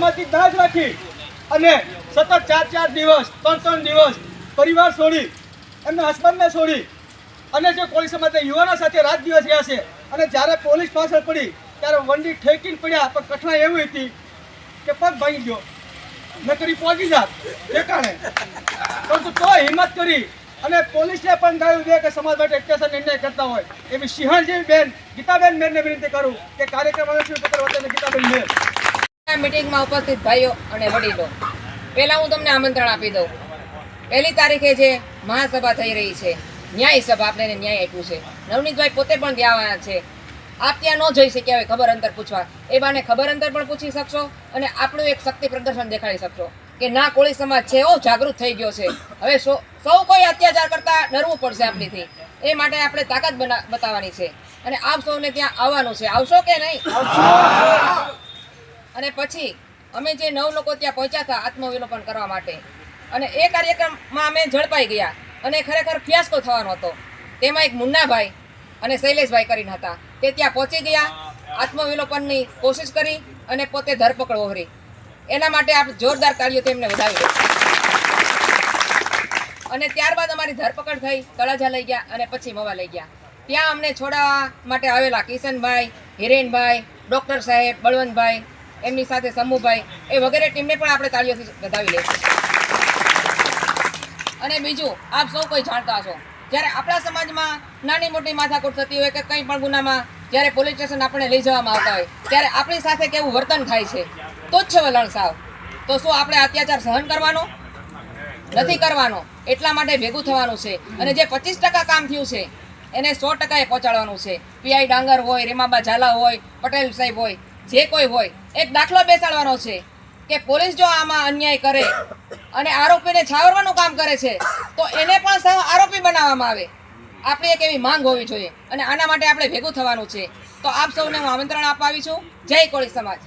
સમાજની દાજ રાખી અને સતત 4 દિવસ 3 દિવસ પરિવાર છોડી એમના હસબન્ડને છોડી અને જે કોળી સમાજના યુવાનો સાથે રાત દિવસ રહ્યા છે અને જ્યારે પોલીસ પાછળ પડી ત્યારે વંડી ઠેકીને પડ્યા પણ કઠણાઈ એવી હતી કે પગ ભાંગી ગયો નકરી પહોંચી જાત ઠેકાણે પરંતુ તો હિંમત કરી અને પોલીસને પણ કહ્યું છે કે સમાજ માટે અત્યાચાર નિર્ણય કરતા હોય એવી સિંહણ જેવી બેન ગીતાબેન મેરને વિનંતી કરું કે કાર્યક્રમ પત્ર વચ્ચે ગીતાબેન મેર મીટિંગમાં ઉપસ્થિત ભાઈઓ અને વડીલો, પહેલાં હું તમને આમંત્રણ આપી દઉં. 1 તારીખે જે મહાસભા થઈ રહી છે, ન્યાય સભા, આપણે ન્યાય આપ્યું છે. નવનીતભાઈ પોતે પણ ત્યાં છે. આપ ત્યાં ન જઈ શક્યા હોય ખબર અંતર પૂછવા, એ બાને ખબર અંતર પણ પૂછી શકશો અને આપણું એક શક્તિ પ્રદર્શન દેખાડી શકશો કે ના, કોળી સમાજ છે એવો જાગૃત થઈ ગયો છે. હવે સૌ કોઈ અત્યાચાર કરતા ડરવું પડશે આપણીથી. એ માટે આપણે તાકાત બતાવવાની છે અને આપ સૌને ત્યાં આવવાનું છે. આવશો કે નહીં? અને પછી અમે જે 9 લોકો ત્યાં પહોંચ્યા હતા આત્મવિલોપન કરવા માટે, અને એ કાર્યક્રમમાં અમે ઝડપાઈ ગયા અને ખરેખર ફિયાસ્કો થવાનો હતો. તેમાં એક મુન્નાભાઈ અને શૈલેષભાઈ કરીને હતા, તે ત્યાં પહોંચી ગયા, આત્મવિલોપનની કોશિશ કરી અને પોતે ધરપકડ ઓહરી. એના માટે આપણે જોરદાર તાળીઓ તેમને વધાવી અને ત્યારબાદ અમારી ધરપકડ થઈ, તળાજા લઈ ગયા અને પછી મવા લઈ ગયા. ત્યાં અમને છોડાવવા માટે આવેલા કિશનભાઈ, હિરેનભાઈ, ડૉક્ટર સાહેબ, બળવંતભાઈ, એમની સાથે સમૂહભાઈ, એ વગેરે ટીમને પણ આપણે તાળીઓથી વધાવી લઈશું. અને બીજું, આપ સૌ કોઈ જાણતા હશો, જ્યારે આપણા સમાજમાં નાની મોટી માથાકૂટ થતી હોય કે કંઈ પણ ગુનામાં જ્યારે પોલીસ સ્ટેશન આપણે લઈ જવામાં આવતા હોય ત્યારે આપણી સાથે કેવું વર્તન થાય છે, તુચ્છ વલણ સાવ. તો શું આપણે અત્યાચાર સહન કરવાનો નથી? કરવાનો. એટલા માટે ભેગું થવાનું છે અને જે 25% કામ થયું છે એને 100% પહોંચાડવાનું છે. પીઆઈ ડાંગર હોય, રેમાબા ઝાલા હોય, પટેલ સાહેબ હોય, જે કોઈ હોય, એક દાખલો બેસાડવાનો છે કે પોલીસ જો આમાં અન્યાય કરે અને આરોપીને છાવરવાનું કામ કરે છે તો એને પણ સહ આરોપી બનાવવામાં આવે. આપણી એક એવી માંગ હોવી જોઈએ અને આના માટે આપણે ભેગું થવાનું છે. તો આપ સૌને હું આમંત્રણ આપવા આવી છું. જય કોળી સમાજ.